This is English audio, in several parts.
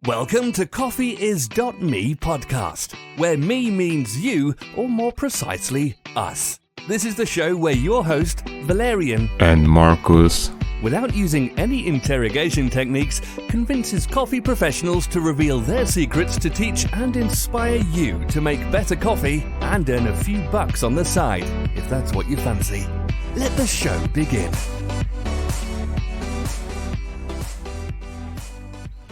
Welcome to coffeeis.me podcast, where me means you, or more precisely, us. This is the show where your host, Valerian, and Marcus, without using any interrogation techniques, convinces coffee professionals to reveal their secrets to teach and inspire you to make better coffee and earn a few bucks on the side, if that's what you fancy. Let the show begin.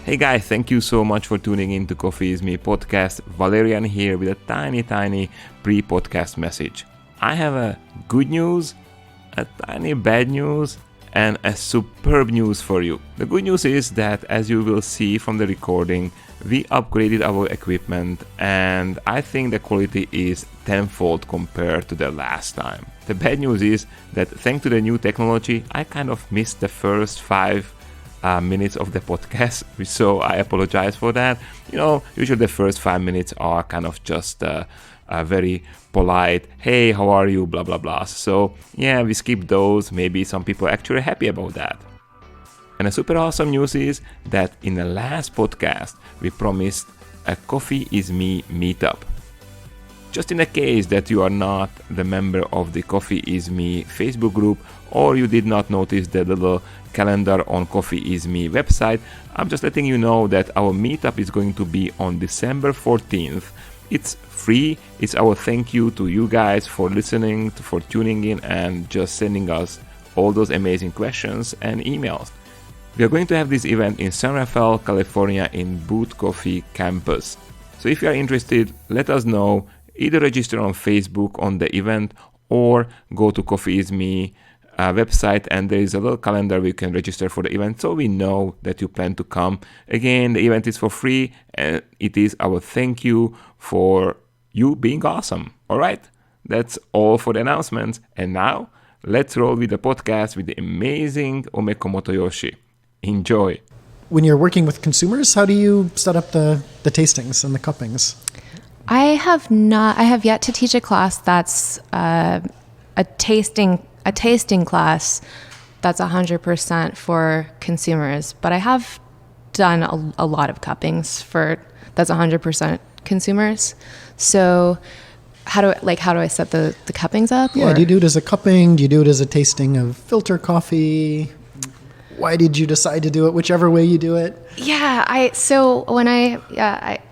Hey guys, thank you so much for tuning in to Coffee Is Me podcast. Valerian here with a tiny pre-podcast message. I have a good news, a tiny bad news, and a superb news for you. The good news is that, as you will see from the recording, we upgraded our equipment and I think the quality is tenfold compared to the last time. The bad news is that thanks to the new technology, I kind of missed the first 5 minutes of the podcast, so I apologize for that. You know, usually the first 5 minutes are kind of just a very polite, hey, how are you, blah blah blah. So yeah, we skipped those. Maybe some people are actually happy about that. And the super awesome news is that in the last podcast we promised a Coffee Is Me meetup. Just in the case that you are not the member of the Coffee Is Me Facebook group, or you did not notice the little calendar on Coffee Is Me website, I'm just letting you know that our meetup is going to be on December 14th. It's free. It's our thank you to you guys for listening, for tuning in, and just sending us all those amazing questions and emails. We are going to have this event in San Rafael, California in Boot Coffee campus. So if you are interested, let us know. Either register on Facebook on the event or go to Coffee Is Me website, and there is a little calendar where you can register for the event so we know that you plan to come. Again, the event is for free and it is our thank you for you being awesome. All right, that's all for the announcements. And now let's roll with the podcast with the amazing Umeko Motoyoshi. Enjoy. When you're working with consumers, how do you set up the tastings and the cuppings? I have yet to teach a class that's a tasting class that's 100% for consumers, but I have done a lot of cuppings that's 100% consumers. So how do I set the cuppings up? Yeah, do you do it as a cupping? Do you do it as a tasting of filter coffee? Why did you decide to do it whichever way you do it? Yeah,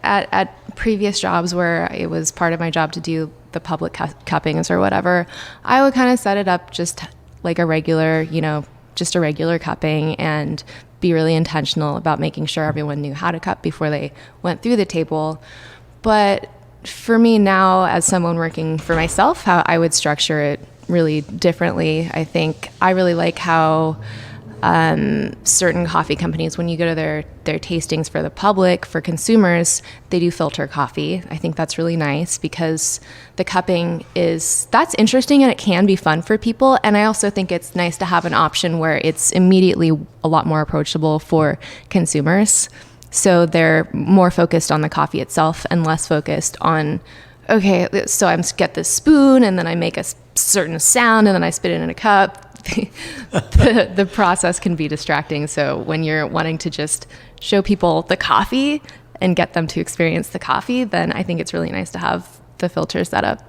at previous jobs where it was part of my job to do the public cuppings or whatever, I would kind of set it up just like a regular cupping and be really intentional about making sure everyone knew how to cup before they went through the table. But for me now, as someone working for myself, how I would structure it really differently. I think I really like how certain coffee companies, when you go to their tastings for the public, for consumers, they do filter coffee. I think that's really nice because the cupping that's interesting and it can be fun for people. And I also think it's nice to have an option where it's immediately a lot more approachable for consumers. So they're more focused on the coffee itself and less focused on, okay, so I get this spoon and then I make a certain sound and then I spit it in a cup. The process can be distracting. So when you're wanting to just show people the coffee and get them to experience the coffee, then I think it's really nice to have the filter set up.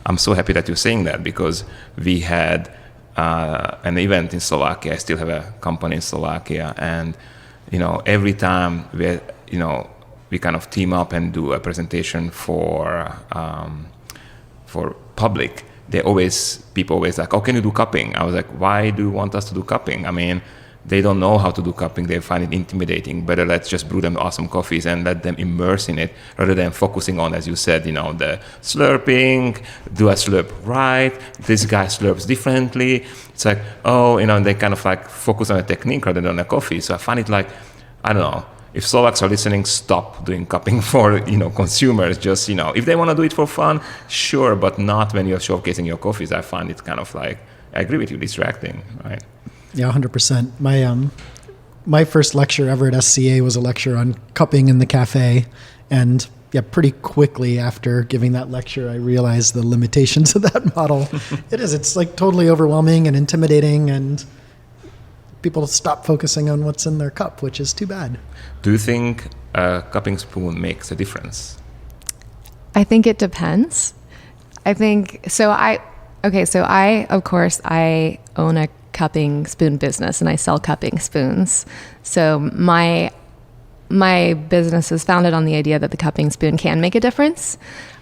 I'm so happy that you're saying that because we had an event in Slovakia. I still have a company in Slovakia, and every time we kind of team up and do a presentation for public. People always like, oh, can you do cupping? I was like, why do you want us to do cupping? I mean, they don't know how to do cupping. They find it intimidating. Better let's just brew them awesome coffees and let them immerse in it rather than focusing on, as you said, the slurping, do I slurp right? This guy slurps differently. It's like, they kind of like focus on a technique rather than on a coffee. So I find it like, I don't know, if Slovaks are listening, stop doing cupping for consumers. Just if they want to do it for fun, sure, but not when you're showcasing your coffees. I find it kind of like, I agree with you, distracting, right? Yeah, 100%. My first lecture ever at SCA was a lecture on cupping in the cafe, and pretty quickly after giving that lecture, I realized the limitations of that model. It's like totally overwhelming and intimidating, and people stop focusing on what's in their cup, which is too bad. Do you think a cupping spoon makes a difference? I think it depends. I think so. Of course, I own a cupping spoon business and I sell cupping spoons. So my business is founded on the idea that the cupping spoon can make a difference.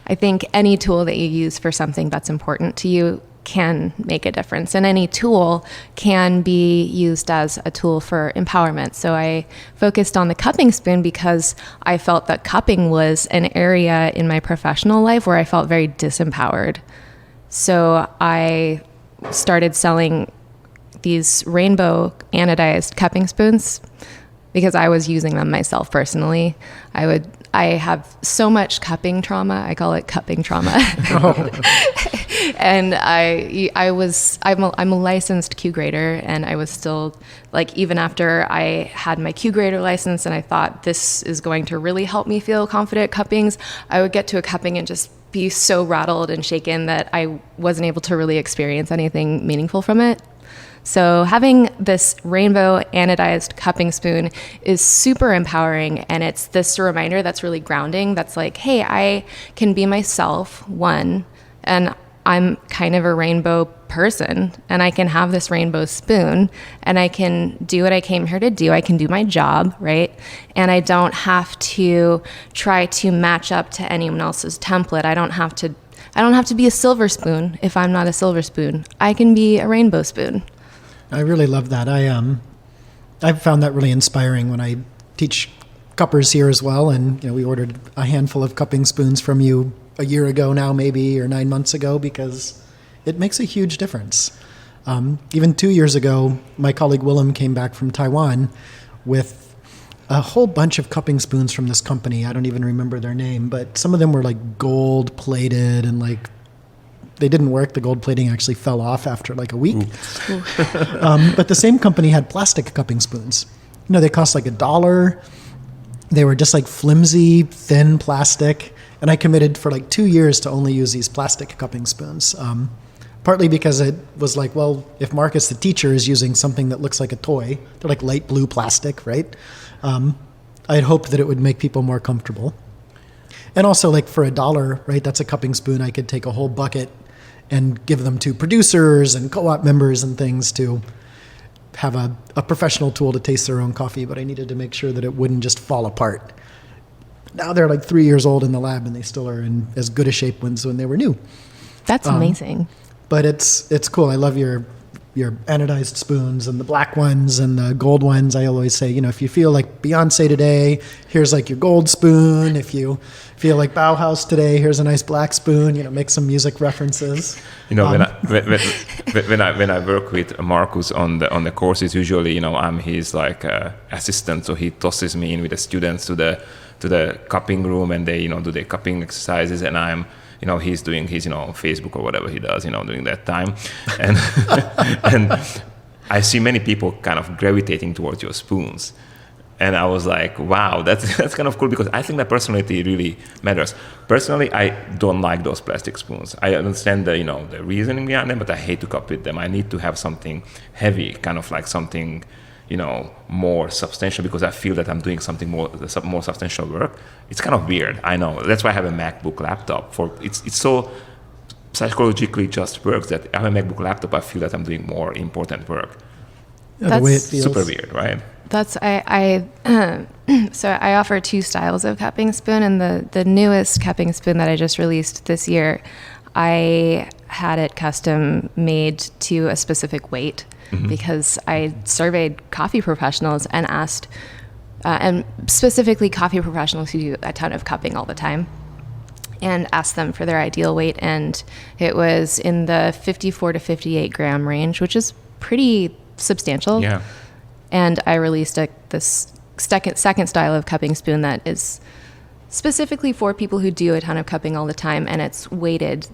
I think any tool that you use for something that's important to you can make a difference, and any tool can be used as a tool for empowerment. So I focused on the cupping spoon because I felt that cupping was an area in my professional life where I felt very disempowered. So I started selling these rainbow anodized cupping spoons because I was using them myself personally. I have so much cupping trauma. I call it cupping trauma. And I'm a licensed Q grader, and I was still even after I had my Q grader license and I thought this is going to really help me feel confident at cuppings, I would get to a cupping and just be so rattled and shaken that I wasn't able to really experience anything meaningful from it. So having this rainbow anodized cupping spoon is super empowering, and it's this reminder that's really grounding. That's like, hey, I can be myself, one, and I'm kind of a rainbow person, and I can have this rainbow spoon, and I can do what I came here to do. I can do my job, right? And I don't have to try to match up to anyone else's template. I don't have to be a silver spoon if I'm not a silver spoon. I can be a rainbow spoon. I really love that. I've found that really inspiring when I teach cuppers here as well. And we ordered a handful of cupping spoons from you a year ago now, maybe, or 9 months ago, because it makes a huge difference. Even 2 years ago, my colleague Willem came back from Taiwan with a whole bunch of cupping spoons from this company. I don't even remember their name, but some of them were gold plated and they didn't work. The gold plating actually fell off after a week. But the same company had plastic cupping spoons. They cost $1. They were just flimsy, thin plastic. And I committed for 2 years to only use these plastic cupping spoons. Partly because it was if Marcus, the teacher, is using something that looks like a toy, they're light blue plastic, right? I had hoped that it would make people more comfortable. And also for $1, right, that's a cupping spoon. I could take a whole bucket and give them to producers and co-op members and things to have a professional tool to taste their own coffee, but I needed to make sure that it wouldn't just fall apart. Now they're 3 years old in the lab, and they still are in as good a shape as when they were new. That's amazing. But it's cool. I love your anodized spoons and the black ones and the gold ones. I always say, if you feel like Beyonce today, here's your gold spoon. If you feel like Bauhaus today, here's a nice black spoon. Make some music references. When I work with Marcus on the courses, usually I'm his assistant, so he tosses me in with the students to the cupping room, and they do their cupping exercises, and I'm he's doing his Facebook or whatever he does during that time, and and I see many people kind of gravitating towards your spoons, and I was like, wow, that's kind of cool, because I think that personality really matters. Personally, I don't like those plastic spoons. I understand the reasoning behind them, but I hate to cup with them. I need to have something heavy, kind of something more substantial, because I feel that I'm doing something more substantial work. It's kind of weird, I know. That's why I have a MacBook laptop. It's so psychologically just works that I have a MacBook laptop, I feel that I'm doing more important work. Yeah, the way it feels. Super weird, right? So I offer 2 styles of cupping spoon, and the newest cupping spoon that I just released this year, I had it custom made to a specific weight. Mm-hmm. Because I surveyed coffee professionals and asked, and specifically coffee professionals who do a ton of cupping all the time, and asked them for their ideal weight, and it was in the 54 to 58 gram range, which is pretty substantial. Yeah. And I released this second style of cupping spoon that is specifically for people who do a ton of cupping all the time, and it's weighted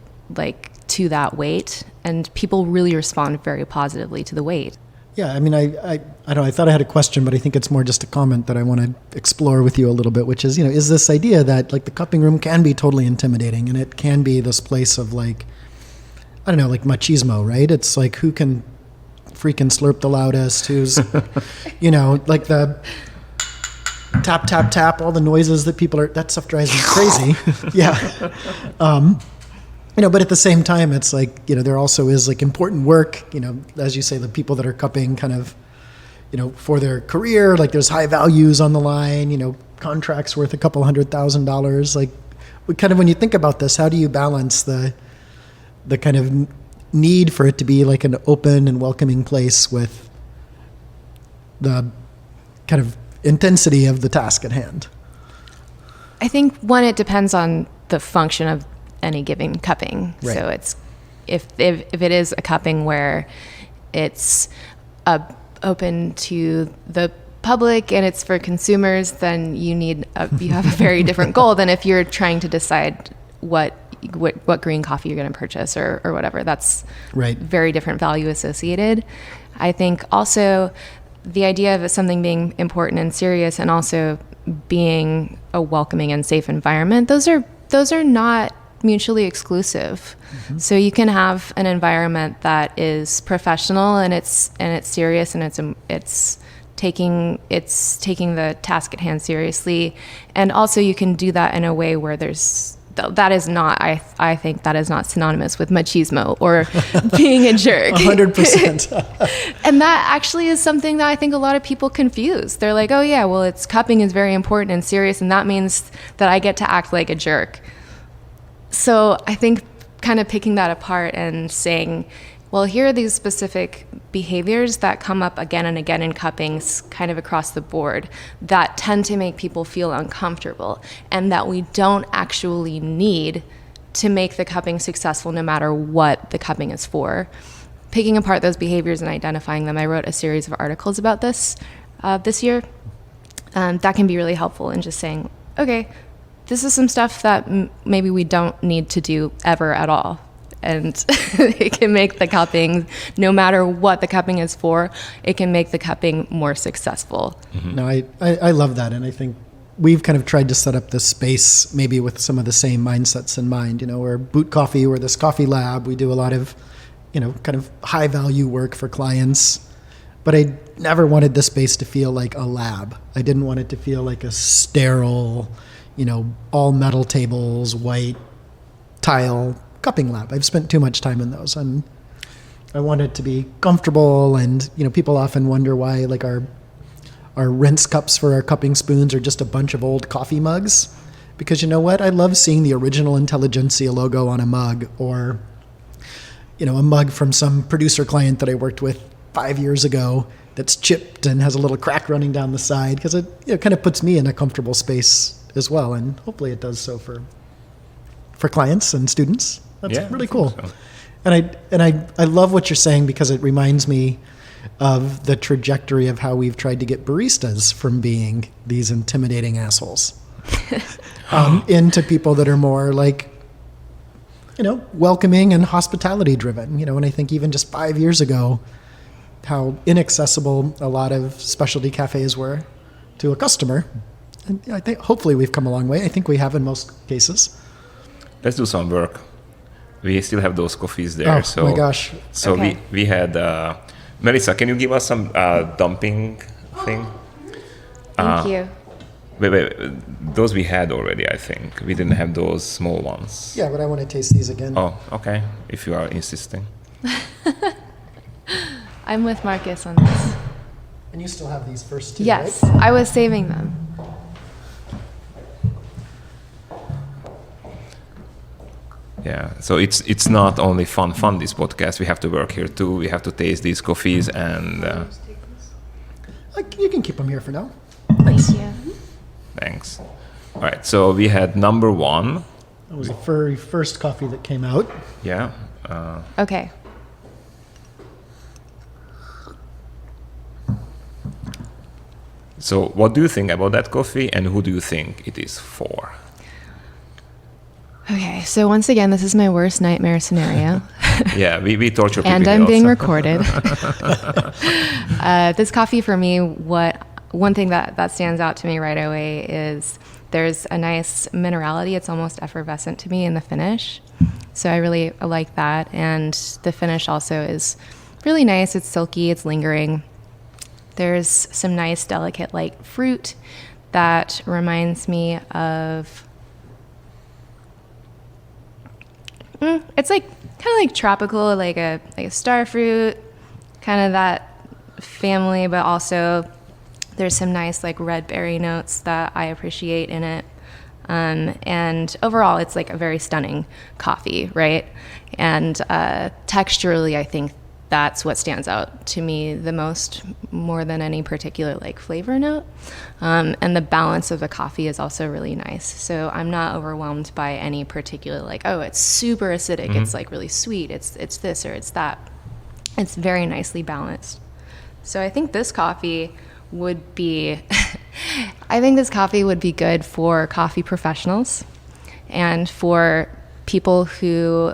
to that weight, and people really respond very positively to the weight. Yeah, I mean, I don't know, I thought I had a question, but I think it's more just a comment that I want to explore with you a little bit, which is, is this idea that the cupping room can be totally intimidating, and it can be this place of machismo, right? It's who can freaking slurp the loudest, who's, like the tap, tap, tap, all the noises that that stuff drives me crazy. Yeah. But at the same time, it's like, there also is like important work, as you say, the people that are cupping kind of, for their career, like there's high values on the line, contracts worth a couple $100,000. Like when you think about this, how do you balance the kind of need for it to be like an open and welcoming place with the kind of intensity of the task at hand? I think it depends on the function of any given cupping. Right. So it's if it is a cupping where it's open to the public and it's for consumers, then you have a very different goal than if you're trying to decide what green coffee you're going to purchase or whatever. That's right. Very different value associated. I think also the idea of something being important and serious and also being a welcoming and safe environment, those are not mutually exclusive. Mm-hmm. So you can have an environment that is professional and it's serious and it's taking the task at hand seriously, and also you can do that in a way where that is not, I think that is not synonymous with machismo or being a jerk. 100%. And that actually is something that I think a lot of people confuse. They're like, oh yeah, well, cupping is very important and serious, and that means that I get to act like a jerk. So I think kind of picking that apart and saying, well, here are these specific behaviors that come up again and again in cuppings kind of across the board that tend to make people feel uncomfortable, and that we don't actually need to make the cupping successful no matter what the cupping is for. Picking apart those behaviors and identifying them. I wrote a series of articles about this year. That can be really helpful in just saying, okay, this is some stuff that maybe we don't need to do ever at all. And it can make the cupping, no matter what the cupping is for, it can make the cupping more successful. Mm-hmm. No, I love that. And I think we've kind of tried to set up this space maybe with some of the same mindsets in mind. We're Boot Coffee, we're this coffee lab. We do a lot of, kind of high value work for clients. But I never wanted the space to feel like a lab. I didn't want it to feel like a sterile, all metal tables, white tile cupping lab. I've spent too much time in those. I want it to be comfortable, and people often wonder why like our rinse cups for our cupping spoons are just a bunch of old coffee mugs. Because you know what? I love seeing the original Intelligentsia logo on a mug, or a mug from some producer client that I worked with 5 years ago that's chipped and has a little crack running down the side, because it kind of puts me in a comfortable space as well, and hopefully it does so for clients and students. That's really cool. So. And I love what you're saying, because it reminds me of the trajectory of how we've tried to get baristas from being these intimidating assholes into people that are more like, welcoming and hospitality driven. And I think even just 5 years ago, how inaccessible a lot of specialty cafes were to a customer. And I think hopefully we've come a long way. I think we have in most cases. Let's do some work. We still have those coffees there. Oh my gosh. So okay. we had, Melissa, can you give us some dumping thing? Thank you. Wait, those we had already, I think. We didn't have those small ones. Yeah, but I want to taste these again. Oh, okay, if you are insisting. I'm with Marcus on this. And you still have these first two, Yes, right? I was saving them. Yeah, so it's not only fun this podcast. We have to work here too. We have to taste these coffees and... You can keep them here for now. Thank you. Thanks. All right, so we had number one. That was the very first coffee that came out. Yeah. Okay. So what do you think about that coffee, and who do you think it is for? Okay, so once again, this is my worst nightmare scenario. Yeah, we torture people. And I'm here being also. recorded. This coffee for me, one thing that stands out to me right away is there's a nice minerality. It's almost effervescent to me in the finish. So I really like that. And the finish also is really nice. It's silky, it's lingering. There's some nice, delicate, light fruit that reminds me of, it's like kind of like tropical, like a star fruit, kind of that family, but also there's some nice like red berry notes that I appreciate in it. And overall, it's like a very stunning coffee, right? And texturally, I think that's what stands out to me the most, more than any particular like flavor note. And the balance of the coffee is also really nice. So I'm not overwhelmed by any particular like, oh, it's super acidic. It's like really sweet. It's this or it's that. It's very nicely balanced. So I think this coffee would be, I think this coffee would be good for coffee professionals and for people who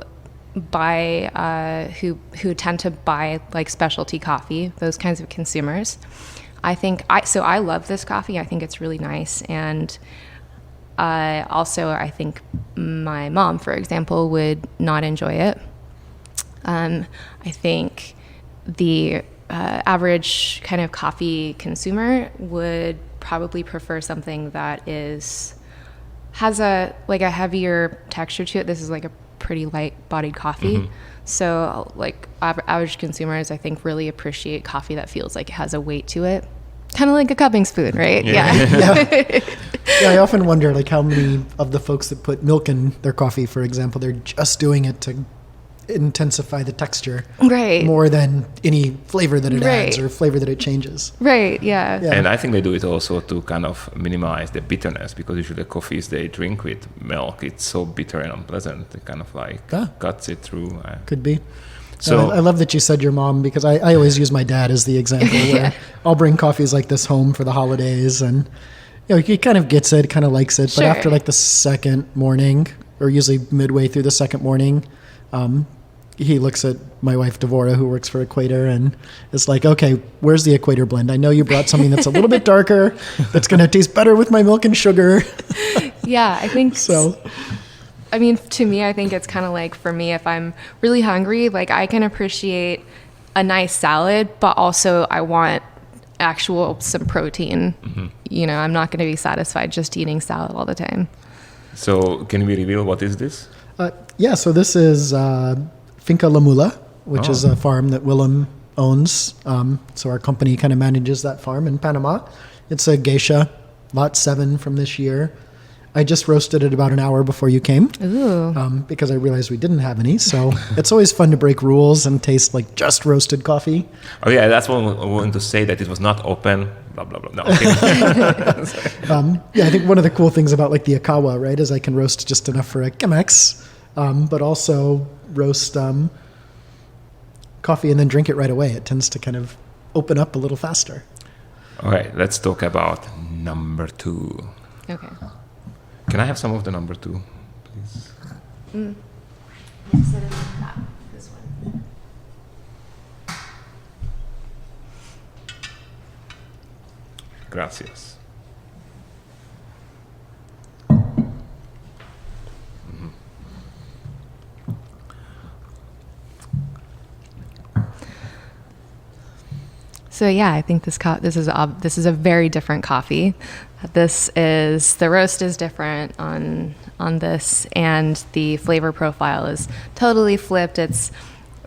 buy, who tend to buy like specialty coffee, those kinds of consumers. I love this coffee. I think it's really nice. And also I think my mom, for example, would not enjoy it. I think the average kind of coffee consumer would probably prefer something that has a heavier texture to it. This is like a pretty light-bodied coffee. So like average consumers, I think, really appreciate coffee that feels like it has a weight to it. Kind of like a cupping spoon, right? Yeah. Yeah, I often wonder like how many of the folks that put milk in their coffee, for example, they're just doing it to intensify the texture, right, more than any flavor that it adds or flavor that it changes. Right. Yeah. And I think they do it also to kind of minimize the bitterness, because usually the coffees they drink with milk, it's so bitter and unpleasant. It kind of like cuts it through. Could be. So I love that you said your mom, because I always use my dad as the example where I'll bring coffees like this home for the holidays, and he kind of gets it, kind of likes it, but after like the second morning, or usually midway through the second morning, he looks at my wife, Devora, who works for Equator, and is like, okay, where's the Equator blend? I know you brought something that's a little bit darker, that's going to taste better with my milk and sugar. Yeah, I think so. I mean, to me, I think it's kind of like, for me, if I'm really hungry, like I can appreciate a nice salad, but also I want some protein. I'm not going to be satisfied just eating salad all the time. So can we reveal what is this? So this is Finca La Mula, which is a farm that Willem owns. So our company kind of manages that farm in Panama. It's a geisha, lot 7 from this year. I just roasted it about an hour before you came. Ooh. Because I realized we didn't have any. So it's always fun to break rules and taste like just roasted coffee. Oh yeah, that's what I wanted to say, that it was not open. Blah blah blah. No. I think one of the cool things about like the Akawa, right, is I can roast just enough for a Chemex, but also roast coffee and then drink it right away. It tends to kind of open up a little faster. All right, let's talk about number 2. Okay. Can I have some of the number 2, please? Yes, it is that. This one. Gracias. So yeah, I think this is a very different coffee. The roast is different on this, and the flavor profile is totally flipped. It's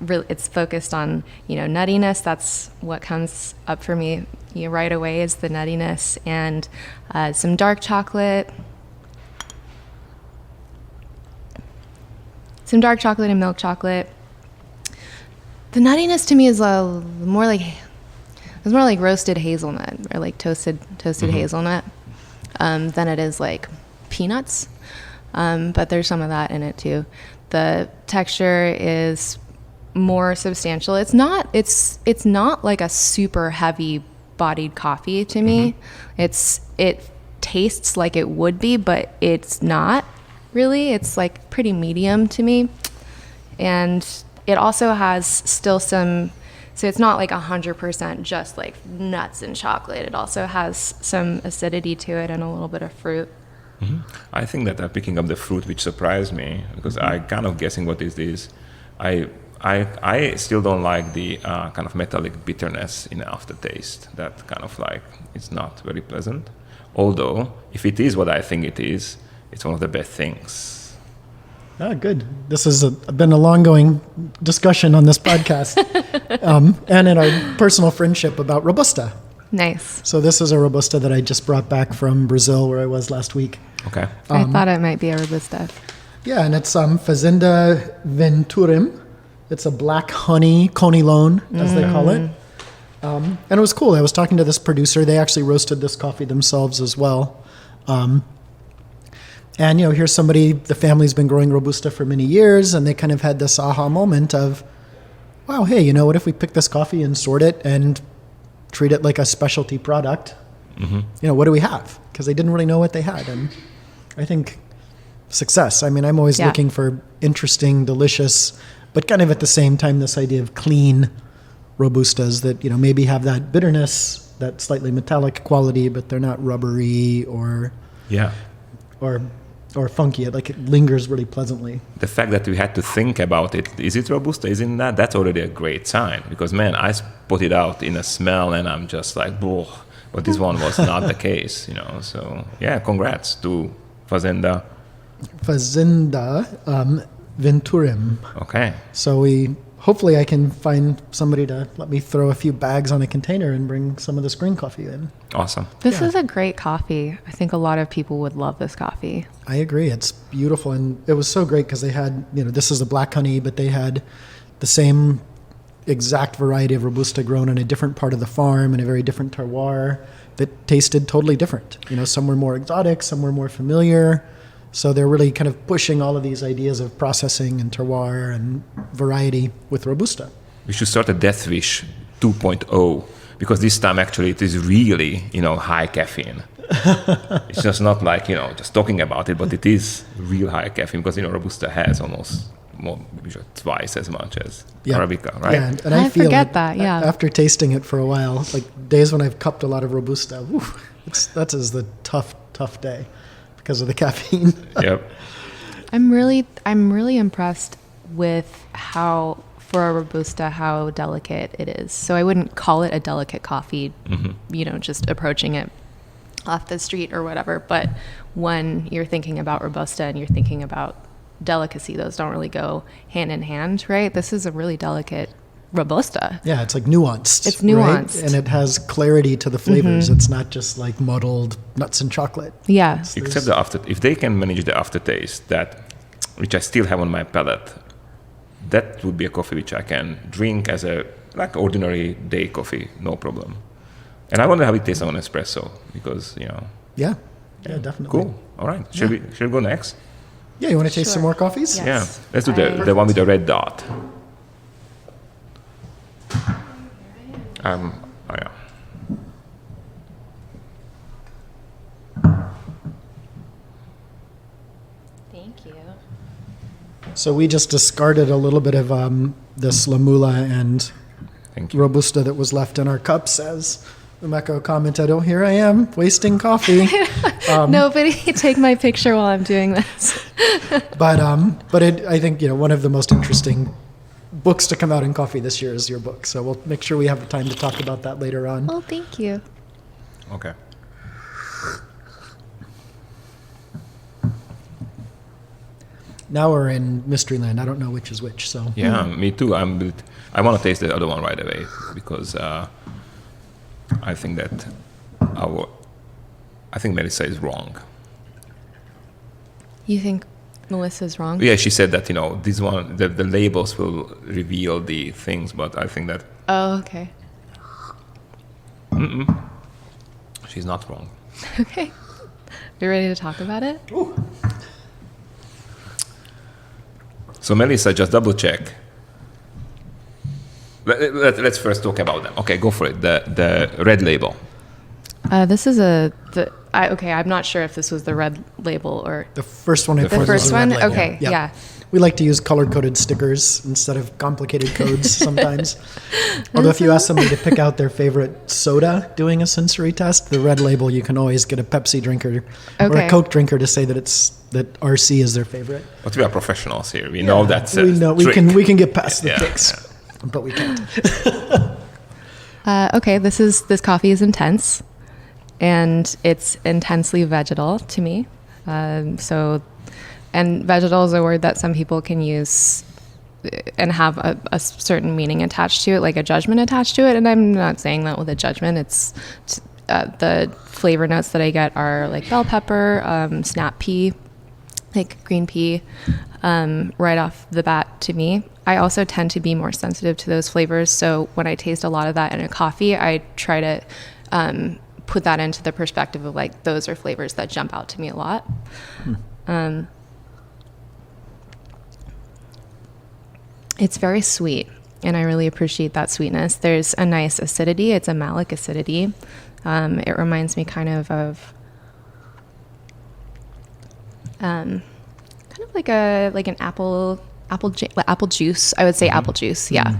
focused on nuttiness. That's what comes up for me right away, is the nuttiness, and some dark chocolate. Some dark chocolate and milk chocolate. The nuttiness to me is more like roasted hazelnut, or like toasted hazelnut, than it is like peanuts. But there's some of that in it too. The texture is more substantial. It's not like a super heavy bodied coffee to me. It tastes like it would be, but it's not really. It's like pretty medium to me. And it also has still some, so it's not like 100% just like nuts and chocolate. It also has some acidity to it and a little bit of fruit. I think that I'm picking up the fruit, which surprised me, because I kind of guessing what is this. I still don't like the kind of metallic bitterness in the aftertaste. That kind of like, it's not very pleasant. Although, if it is what I think it is, it's one of the best things. Ah, good. This has been a long-going discussion on this podcast and in our personal friendship about Robusta. Nice. So this is a Robusta that I just brought back from Brazil, where I was last week. Okay. I thought it might be a robusta. Yeah, and it's Fazenda Venturim. It's a black honey conilon, as they call it. And it was cool. I was talking to this producer. They actually roasted this coffee themselves as well. And, here's somebody, the family's been growing Robusta for many years, and they kind of had this aha moment of, wow, hey, what if we pick this coffee and sort it and treat it like a specialty product? What do we have? Because they didn't really know what they had. And I think success. I mean, I'm always looking for interesting, delicious, but kind of at the same time, this idea of clean Robustas that, maybe have that bitterness, that slightly metallic quality, but they're not rubbery or funky. It lingers really pleasantly. The fact that we had to think about it, is it Robusta, isn't that? That's already a great sign. Because, man, I put it out in a smell and I'm just like, whoa. But this one was not the case, So, yeah, congrats to Fazenda Venturim. Okay. So hopefully I can find somebody to let me throw a few bags on a container and bring some of this green coffee in. Awesome. This is a great coffee. I think a lot of people would love this coffee. I agree. It's beautiful. And it was so great because they had, this is a black honey, but they had the same exact variety of Robusta grown in a different part of the farm in a very different terroir that tasted totally different. Some were more exotic, some were more familiar. So they're really kind of pushing all of these ideas of processing and terroir and variety with Robusta. We should start a Death Wish 2.0 because this time actually it is really, high caffeine. It's just not like, just talking about it, but it is real high caffeine because, Robusta has almost twice as much as Arabica, right? Yeah, and I feel forget that, after tasting it for a while, like days when I've cupped a lot of Robusta, that is the tough day. Because of the caffeine. Yep. I'm really impressed with how, for a Robusta, how delicate it is. So I wouldn't call it a delicate coffee, just approaching it off the street or whatever. But when you're thinking about Robusta and you're thinking about delicacy, those don't really go hand in hand, right? This is a really delicate Robusta. Yeah, it's like nuanced. It's nuanced. Right? And it has clarity to the flavors. It's not just like muddled nuts and chocolate. Yeah. Except if they can manage the aftertaste, which I still have on my palate, that would be a coffee which I can drink as a ordinary day coffee, no problem. And I wonder how it tastes on espresso because, Yeah, definitely. Cool. All right. Should we go next? Yeah, you want to taste some more coffees? Yes. Yeah. Let's do the one with the red dot. Oh yeah. Thank you. So we just discarded a little bit of this Mula and Thank you. Robusta that was left in our cups, as Umeko commented. Oh, here I am wasting coffee. Nobody take my picture while I'm doing this. But I think one of the most interesting books to come out in coffee this year is your book. So we'll make sure we have the time to talk about that later on. Well, thank you. Okay. Now we're in Mystery Land. I don't know which is which. So Yeah, me too. I want to taste the other one right away because I think that Melissa is wrong. You think Melissa's wrong? Yeah, she said that this one the labels will reveal the things, but I think that Oh, okay. she's not wrong. Okay. You ready to talk about it? Ooh. So Melissa, just double check. Let's first talk about them. Okay, go for it. The red label. This is I'm not sure if this was the red label or The first one I the put was first a red one. label. Okay, yeah. We like to use color-coded stickers instead of complicated codes sometimes. Although if you ask somebody to pick out their favorite soda doing a sensory test, the red label, you can always get a Pepsi drinker or Okay. a Coke drinker to say that RC is their favorite. But we are professionals here. We know that's a We know trick. we can get past the Yeah, tricks, but we can't. Okay, this coffee is intense, and it's intensely vegetal to me. And vegetal is a word that some people can use and have a certain meaning attached to it, like a judgment attached to it. And I'm not saying that with a judgment. It's the flavor notes that I get are like bell pepper, snap pea, like green pea, right off the bat to me. I also tend to be more sensitive to those flavors. So when I taste a lot of that in a coffee, I try to put that into the perspective of like, those are flavors that jump out to me a lot. It's very sweet, and I really appreciate that sweetness. There's a nice acidity. It's a malic acidity. It reminds me kind of kind of like an apple juice. I would say apple juice. Yeah.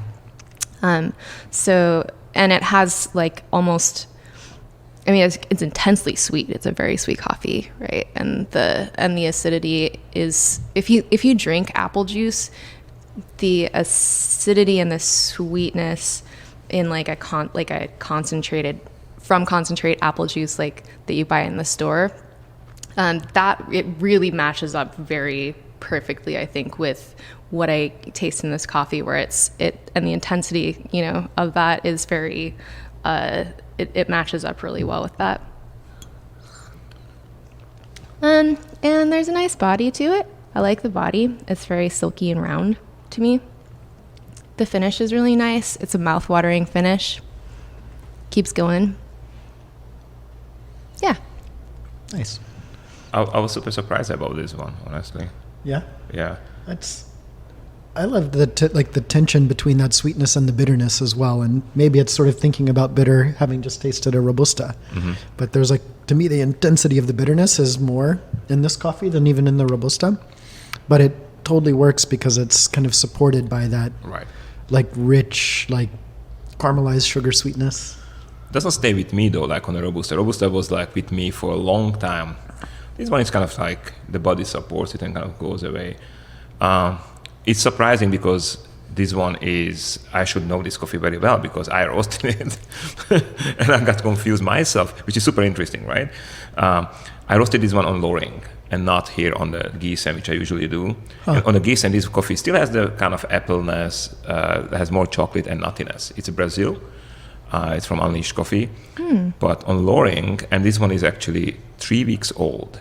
So, and it has like almost, I mean, it's intensely sweet. It's a very sweet coffee, right? And the acidity is, if you drink apple juice, the acidity and the sweetness in like a concentrated apple juice like that you buy in the store, that it really matches up very perfectly, I think, with what I taste in this coffee, where and the intensity, of that is very, it matches up really well with that. And there's a nice body to it. I like the body. It's very silky and round to me. The finish is really nice. It's a mouth-watering finish. Keeps going. Yeah. Nice. I was super surprised about this one, honestly. Yeah. Yeah. I love the tension between that sweetness and the bitterness as well. And maybe it's sort of thinking about bitter, having just tasted a robusta. Mm-hmm. But there's to me, the intensity of the bitterness is more in this coffee than even in the robusta. But it totally works because it's kind of supported by that, Right. rich, caramelized sugar sweetness. Doesn't stay with me though, like on a robusta. Robusta was like with me for a long time. This one is kind of like the body supports it and kind of goes away. It's surprising because this one I should know this coffee very well because I roasted it and I got confused myself, which is super interesting, right? I roasted this one on lowering and not here on the geisha, which I usually do. And on the geisha, this coffee still has the kind of appleness, has more chocolate and nuttiness. It's Brazil. It's from Unleashed Coffee. But on lowering, and this one is actually 3 weeks old.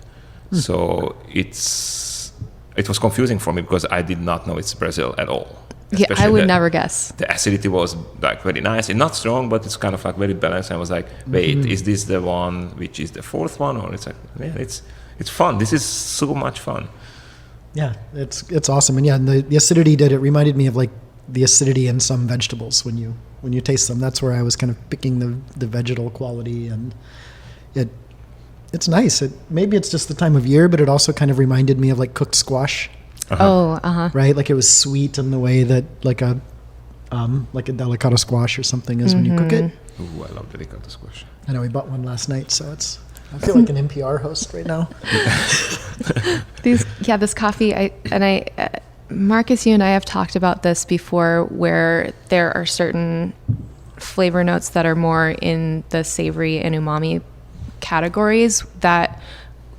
So it was confusing for me because I did not know it's Brazil at all. Yeah, I would never guess. The acidity was like very nice. It's not strong, but it's kind of like very balanced. And I was like, wait, is this the one which is the fourth one? Or it's like, yeah, it's fun. This is so much fun. Yeah, it's awesome. And yeah, and the acidity it reminded me of the acidity in some vegetables when you taste them. That's where I was kind of picking the vegetal quality, and it's nice. Maybe it's just the time of year, but it also kind of reminded me of cooked squash. Right? It was sweet in the way that like a delicata squash or something is when you cook it. Ooh, I love delicata squash. I know we bought one last night, so I feel like an NPR host right now. This coffee, Marcus, you and I have talked about this before, where there are certain flavor notes that are more in the savory and umami categories that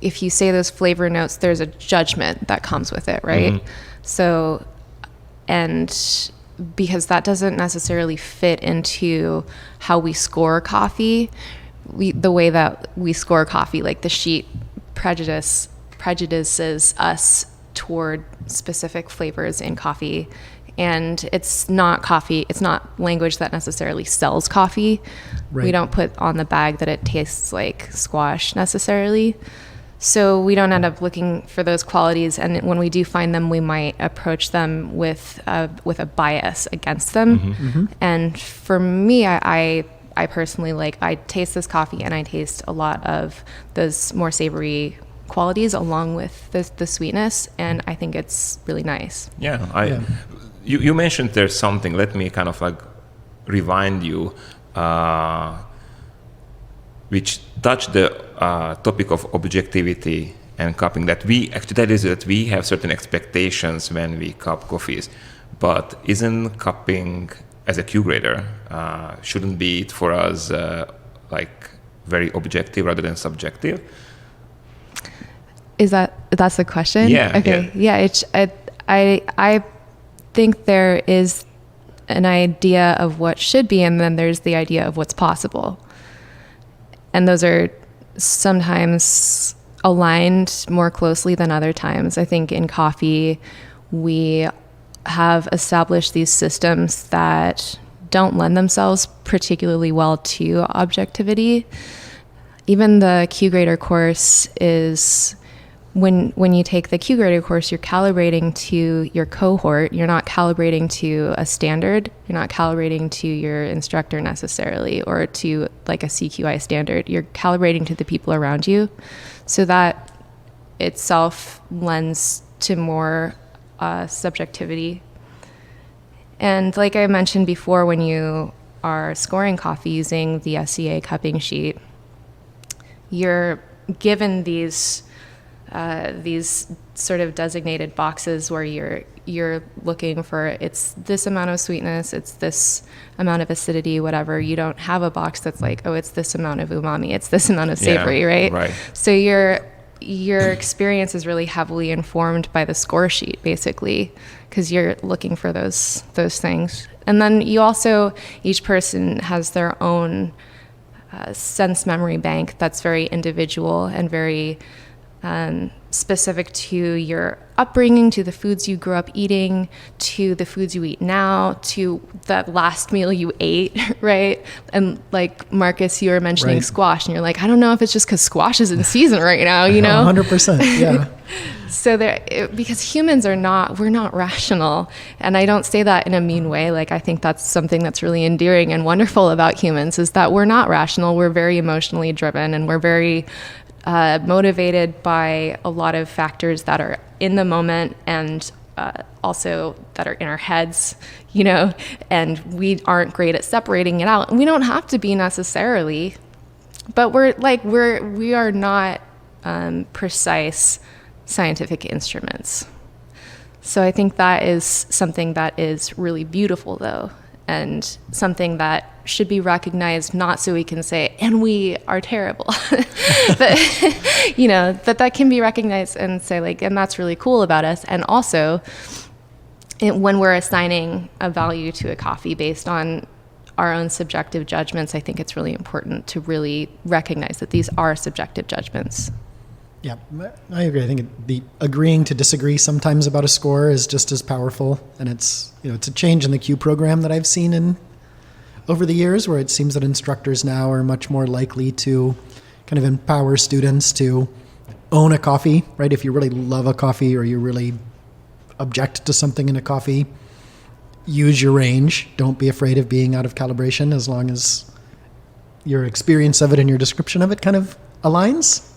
if you say those flavor notes, there's a judgment that comes with it, right? Mm-hmm. So, and because that doesn't necessarily fit into how we score coffee, the way that we score coffee, like the sheet prejudices us toward specific flavors in coffee. And it's not language that necessarily sells coffee. Right. We don't put on the bag that it tastes like squash necessarily. So we don't end up looking for those qualities, and when we do find them, we might approach them with a bias against them. Mm-hmm. And for me, I I personally like. I taste this coffee and I taste a lot of those more savory qualities along with the sweetness, and I think it's really nice. You mentioned there's something. Let me kind of like rewind you, which touched the topic of objectivity and cupping. That we have certain expectations when we cup coffees, but isn't cupping as a Q grader shouldn't be it for us like very objective rather than subjective? That's the question? Yeah. Okay. Yeah. I think there is an idea of what should be, and then there's the idea of what's possible. And those are sometimes aligned more closely than other times. I think in coffee, we have established these systems that don't lend themselves particularly well to objectivity. Even the Q grader course is, when you take the Q grader course, you're calibrating to your cohort. You're not calibrating to a standard. You're not calibrating to your instructor necessarily, or to like a CQI standard. You're calibrating to the people around you. So that itself lends to more subjectivity. And like I mentioned before, when you are scoring coffee using the SCA cupping sheet, you're given these sort of designated boxes where you're looking for, it's this amount of sweetness, it's this amount of acidity, whatever. You don't have a box that's like, oh, it's this amount of umami, it's this amount of savory, right? So your experience is really heavily informed by the score sheet, basically, because you're looking for those things. And then you also, each person has their own sense memory bank that's very individual and very specific to your upbringing, to the foods you grew up eating, to the foods you eat now, to that last meal you ate, right? And like Marcus, you were mentioning squash, and you're like, I don't know if it's just because squash is in season right now, you know? 100%, yeah. So because humans we're not rational, and I don't say that in a mean way. Like, I think that's something that's really endearing and wonderful about humans, is that we're not rational. We're very emotionally driven, and we're very motivated by a lot of factors that are in the moment, and also that are in our heads, you know, and we aren't great at separating it out. And we don't have to be necessarily, but we are not precise scientific instruments. So I think that is something that is really beautiful, though, and something that should be recognized, not so we can say, and we are terrible, but, you know, that can be recognized and say, like, and that's really cool about us. And also, when we're assigning a value to a coffee based on our own subjective judgments, I think it's really important to really recognize that these are subjective judgments. Yeah, I agree. I think the agreeing to disagree sometimes about a score is just as powerful, and it's a change in the Q program that I've seen over the years, where it seems that instructors now are much more likely to kind of empower students to own a coffee, right? If you really love a coffee or you really object to something in a coffee, use your range. Don't be afraid of being out of calibration, as long as your experience of it and your description of it kind of aligns.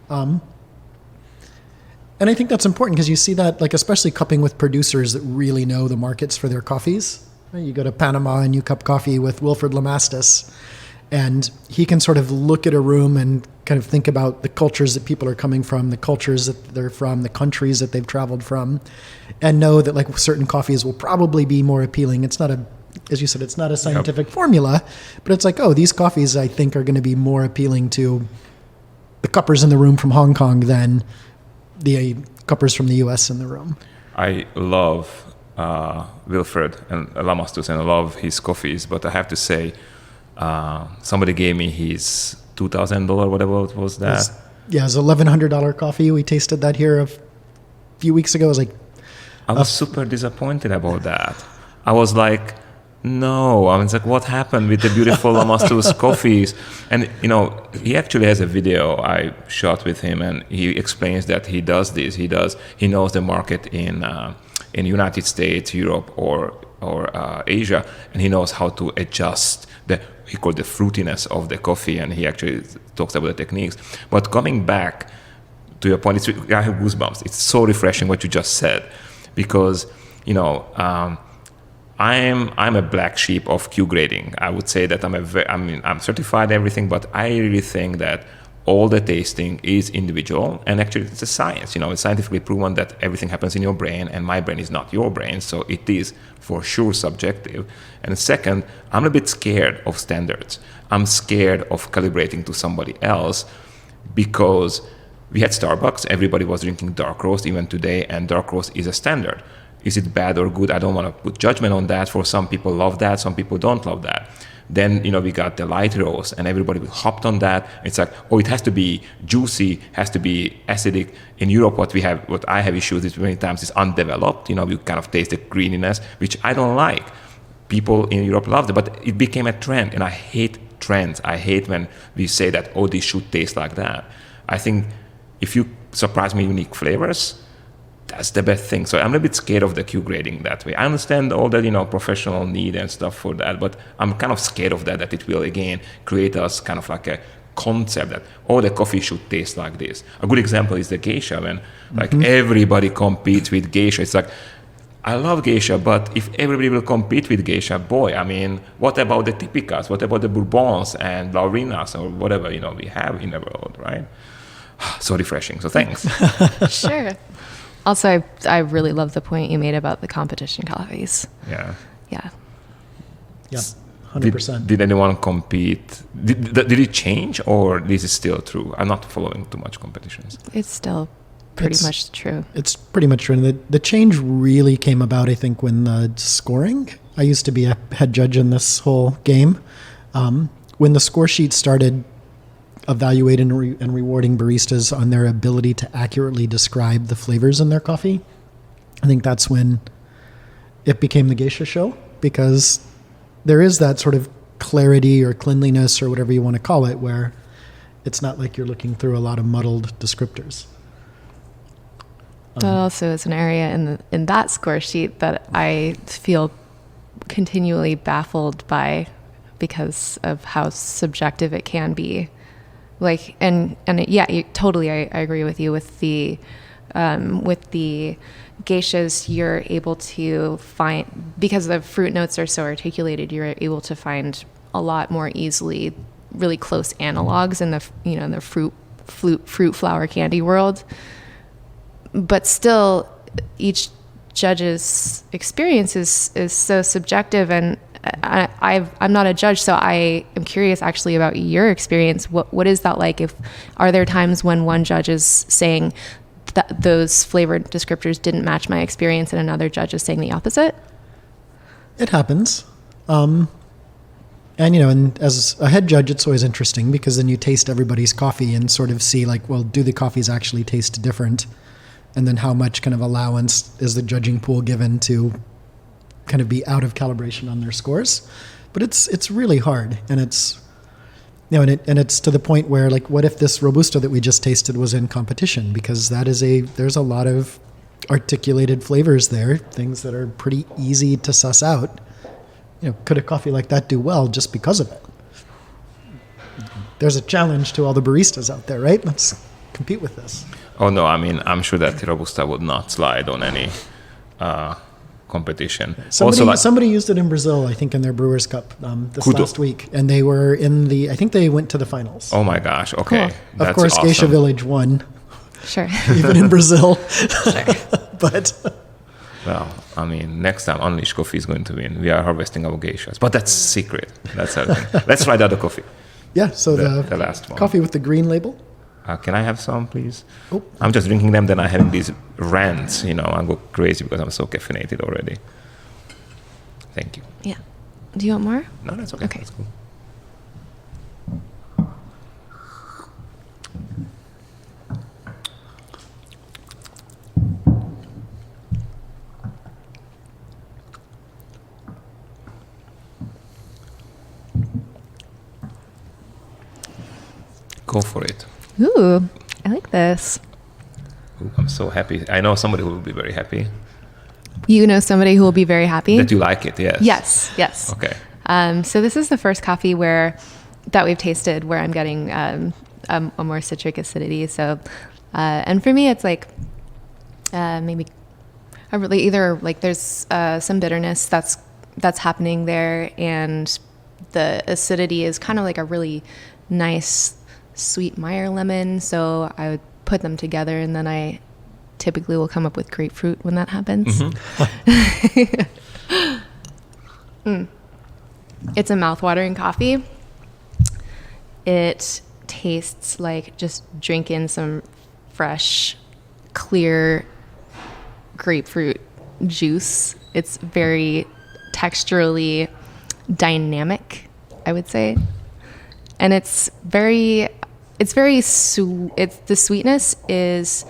And I think that's important, because you see that, like, especially cupping with producers that really know the markets for their coffees. You go to Panama and you cup coffee with Wilfred Lamastus, and he can sort of look at a room and kind of think about the cultures that people are coming from, the cultures that they're from, the countries that they've traveled from, and know that, like, certain coffees will probably be more appealing. It's not as you said, it's not a scientific formula, but it's like, oh, these coffees I think are going to be more appealing to the cuppers in the room from Hong Kong than the cuppers from the US in the room. I love Wilfred and Lamastus, and I love his coffees, but I have to say, somebody gave me his $2,000, whatever it was that. It was $1,100 coffee. We tasted that here a few weeks ago. I was super disappointed about that. I was like, no, I was like, what happened with the beautiful Lamastus coffees? And, he actually has a video I shot with him, and he explains that he does this. He knows the market in United States, Europe, or Asia, and he knows how to adjust he called the fruitiness of the coffee, and he actually talks about the techniques. But coming back to your point, I have goosebumps. It's so refreshing what you just said, because I'm a black sheep of Q grading. I would say that I'm certified everything, but I really think that all the tasting is individual, and actually it's a science. It's scientifically proven that everything happens in your brain, and my brain is not your brain, so it is for sure subjective. And second, I'm a bit scared of standards. I'm scared of calibrating to somebody else, because we had Starbucks, everybody was drinking dark roast even today, and dark roast is a standard. Is it bad or good? I don't want to put judgment on that. For some people love that, some people don't love that. Then, we got the light roast, and everybody hopped on that. It's like, it has to be juicy, has to be acidic. In Europe, what I have issues with many times is undeveloped. You kind of taste the greeniness, which I don't like. People in Europe loved it, but it became a trend, and I hate trends. I hate when we say that, this should taste like that. I think if you surprise me unique flavors, that's the best thing. So I'm a bit scared of the Q grading that way. I understand all that, professional need and stuff for that, but I'm kind of scared of that it will, again, create us kind of like a concept that, the coffee should taste like this. A good example is the geisha, when everybody competes with geisha. It's like, I love geisha, but if everybody will compete with geisha, what about the typicas? What about the bourbons and laurinas or whatever, we have in the world, right? So refreshing. So thanks. Sure. Also, I really love the point you made about the competition coffees. Yeah. Yeah. Yeah, 100%. Did anyone compete? Did it change, or this is still true? I'm not following too much competitions. It's still pretty much true. It's pretty much true. The change really came about, I think, when the scoring. I used to be a head judge in this whole game. When the score sheet started evaluating and rewarding baristas on their ability to accurately describe the flavors in their coffee, I think that's when it became the geisha show, because there is that sort of clarity or cleanliness or whatever you want to call it, where it's not like you're looking through a lot of muddled descriptors. That also is an area in that score sheet that I feel continually baffled by, because of how subjective it can be. Like, totally, I agree with you. With the geishas, you're able to find, because the fruit notes are so articulated, you're able to find a lot more easily really close analogs in the fruit flower candy world. But still, each judge's experience is so subjective, and I'm not a judge, so I am curious actually about your experience. What is that like? Are there times when one judge is saying that those flavored descriptors didn't match my experience, and another judge is saying the opposite? It happens. And as a head judge, it's always interesting, because then you taste everybody's coffee and sort of see do the coffees actually taste different? And then how much kind of allowance is the judging pool given to kind of be out of calibration on their scores? But it's really hard, and it's it's to the point where, what if this robusta that we just tasted was in competition? Because there's a lot of articulated flavors there, things that are pretty easy to suss out. Could a coffee like that do well just because of it? There's a challenge to all the baristas out there, right? Let's compete with this. Oh no, I'm sure that Robusta would not slide on any competition. Somebody used it in Brazil, I think, in their Brewers Cup last week, and they were I think they went to the finals. Oh my gosh, okay. Cool. That's of course, awesome. Geisha Village won. Sure. Even in Brazil. Sure. But... Well, next time Unleashed Coffee is going to win. We are harvesting our geishas. But that's secret. That's everything. Let's try the other coffee. Yeah, so the last one. Coffee with the green label. Can I have some, please? Oh. I'm just drinking them, then I'm having these rants, I go crazy because I'm so caffeinated already. Thank you. Yeah. Do you want more? No, that's okay. Okay. That's cool. Go for it. Ooh, I like this. Ooh, I'm so happy. I know somebody who will be very happy. You know somebody who will be very happy? That you like it, yes. Yes. Okay. So this is the first coffee that we've tasted where I'm getting a more citric acidity. So, and for me, it's like maybe either like there's some bitterness that's happening there, and the acidity is kind of like a really nice sweet Meyer lemon. So I would put them together, and then I typically will come up with grapefruit when that happens. It's a mouthwatering coffee. It tastes like just drinking some fresh, clear grapefruit juice. It's very texturally dynamic, I would say. And the sweetness is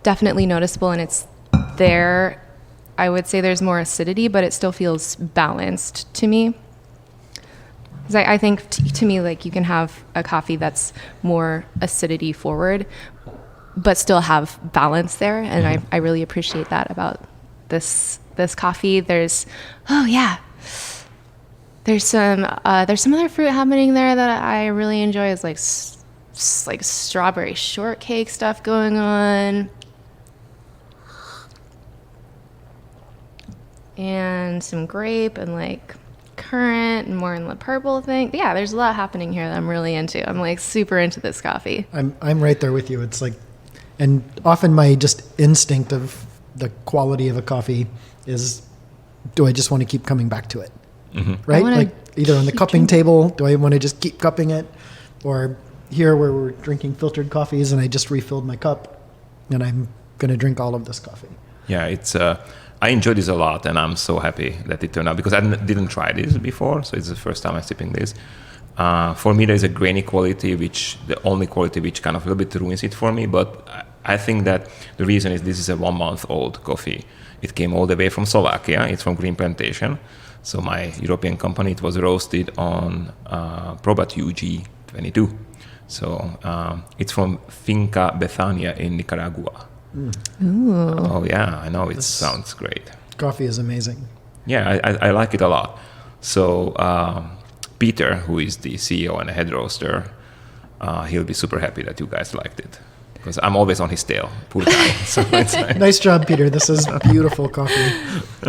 definitely noticeable, and it's there. I would say there's more acidity, but it still feels balanced to me. 'Cause I think to me, like, you can have a coffee that's more acidity forward, but still have balance there. And I really appreciate that about this coffee. There's some other fruit happening there that I really enjoy. Is like strawberry shortcake stuff going on, and some grape and like currant and more in the purple thing. Yeah, there's a lot happening here that I'm really into. I'm like super into this coffee. I'm right there with you. It's like, and often my just instinct of the quality of a coffee is, do I just want to keep coming back to it? Right? Like either on the cupping table, do I want to just keep cupping it? Or here where we're drinking filtered coffees and I just refilled my cup and I'm going to drink all of this coffee. Yeah, it's I enjoy this a lot, and I'm so happy that it turned out, because I didn't try this before, so it's the first time I'm sipping this. For me, there's a grainy quality, the only quality which kind of a little bit ruins it for me, but I think that the reason is this is a 1 month old coffee. It came all the way from Slovakia. It's from Green Plantation. So my European company, it was roasted on Probat UG22. So it's from Finca Bethania in Nicaragua. Ooh. Oh yeah, I know, it sounds great. Coffee is amazing. Yeah, I like it a lot. So Peter, who is the CEO and head roaster, he'll be super happy that you guys liked it, because I'm always on his tail. Poor guy. So it's like, Nice job, Peter. This is beautiful coffee.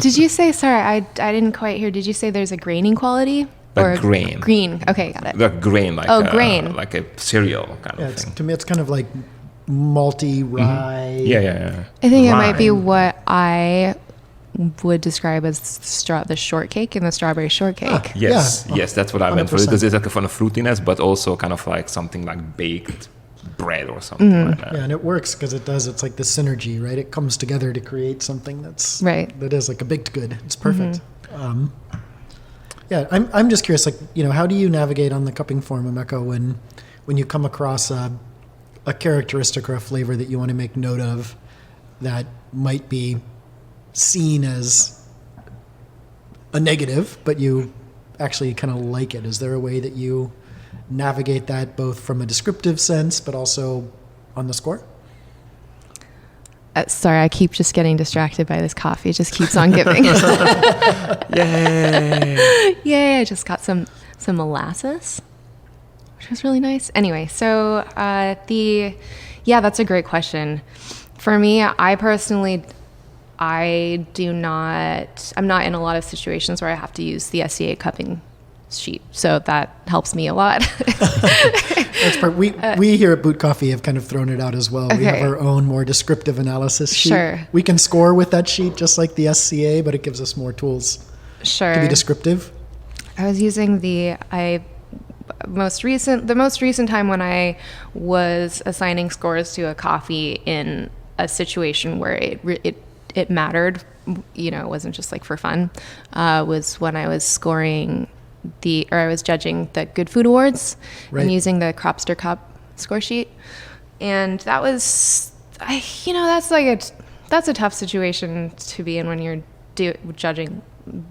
Did you say, sorry, I didn't quite hear, did you say there's a graining quality? a grain. Green, okay, got it. The grain, like grain. like a cereal kind of thing. To me, it's kind of like malty rye. Yeah. I think Rye. it might be what I would describe as the shortcake and the strawberry shortcake. Yes, that's what I meant for it, 100%. because there's like a kind of fruitiness, but also kind of like something like baked bread or something like that. Yeah, and it works because it does. It's like the synergy, right? It comes together to create something that is like a baked good. It's perfect. I'm just curious, like, how do you navigate on the cupping form, Umeko, when you come across a characteristic or a flavor that you want to make note of that might be seen as a negative, but you actually kind of like it? Is there a way that you navigate that both from a descriptive sense, but also on the score? Sorry, I keep just getting distracted by this coffee. It just keeps on giving. Yay! Yay, I just got some molasses, which was really nice. Anyway, so that's a great question. For me, I'm not in a lot of situations where I have to use the SCA cupping sheet, so that helps me a lot. That's part. We here at Boot Coffee have kind of thrown it out as well. We have our own more descriptive analysis sheet. Sure. We can score with that sheet just like the SCA, but it gives us more tools to be descriptive. I was using the most recent time when I was assigning scores to a coffee in a situation where it mattered, it wasn't just like for fun, was when I was scoring I was judging the Good Food Awards and using the Cropster Cup score sheet. And that was, that's a tough situation to be in when you're judging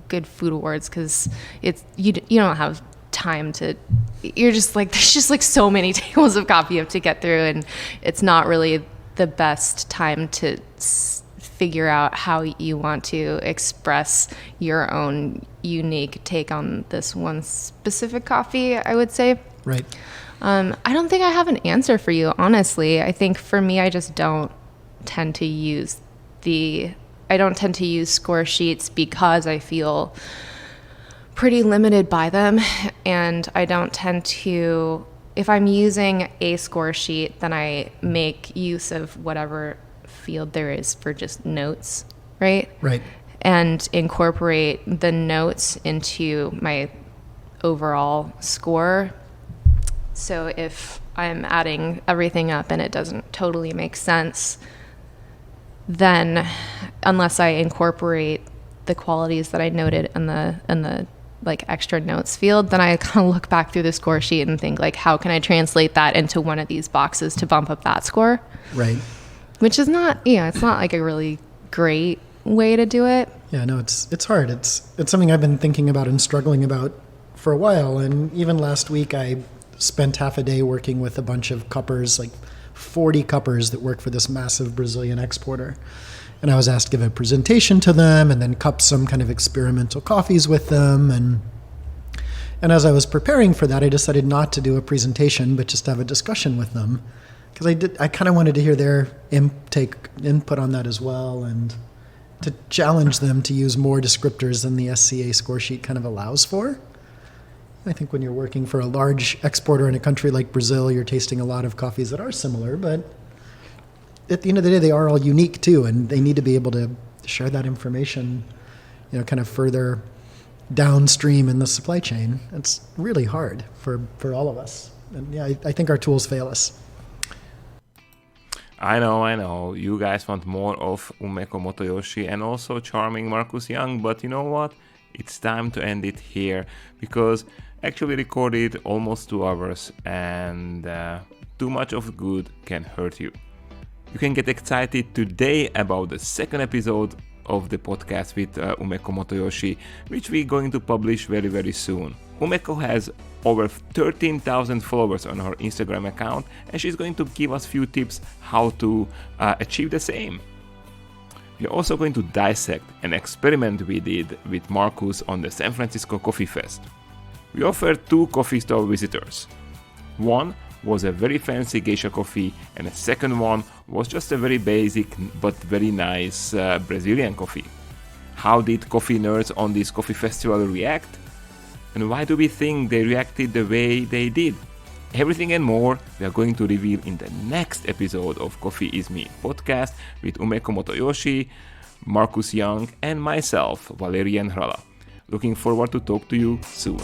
Good Food Awards, because you don't have time to, you're just like, there's just like so many tables of coffee you have to get through, and it's not really the best time to figure out how you want to express your own unique take on this one specific coffee, I would say. Right. I don't think I have an answer for you, honestly. I think for me, I just don't tend to use score sheets because I feel pretty limited by them. And I don't tend to, if I'm using a score sheet, then I make use of whatever field there is for just notes, right? Right. And incorporate the notes into my overall score. So if I'm adding everything up and it doesn't totally make sense, then unless I incorporate the qualities that I noted in the like extra notes field, then I kind of look back through the score sheet and think like, how can I translate that into one of these boxes to bump up that score? Right. Which is not, it's not like a really great way to do it. Yeah, no, it's hard. It's something I've been thinking about and struggling about for a while. And even last week, I spent half a day working with a bunch of cuppers, like 40 cuppers that work for this massive Brazilian exporter. And I was asked to give a presentation to them and then cup some kind of experimental coffees with them. And as I was preparing for that, I decided not to do a presentation, but just have a discussion with them. Because I kind of wanted to hear their input on that as well, and to challenge them to use more descriptors than the SCA score sheet kind of allows for. I think when you're working for a large exporter in a country like Brazil, you're tasting a lot of coffees that are similar, but at the end of the day, they are all unique too, and they need to be able to share that information, kind of further downstream in the supply chain. It's really hard for all of us. And yeah, I think our tools fail us. I know. You guys want more of Umeko Motoyoshi and also charming Marcus Young, but you know what? It's time to end it here, because actually recorded almost 2 hours, and too much of good can hurt you. You can get excited today about the second episode of the podcast with Umeko Motoyoshi, which we're going to publish very, very soon. Umeko has over 13,000 followers on her Instagram account, and she's going to give us few tips how to achieve the same. We're also going to dissect an experiment we did with Marcus on the San Francisco Coffee Fest. We offered 2 coffee store visitors. One was a very fancy geisha coffee, and the second one was just a very basic but very nice Brazilian coffee. How did coffee nerds on this coffee festival react? And why do we think they reacted the way they did? Everything and more we are going to reveal in the next episode of Coffee Is Me podcast with Umeko Motoyoshi, Marcus Young, and myself, Valerian. Looking forward to talk to you soon.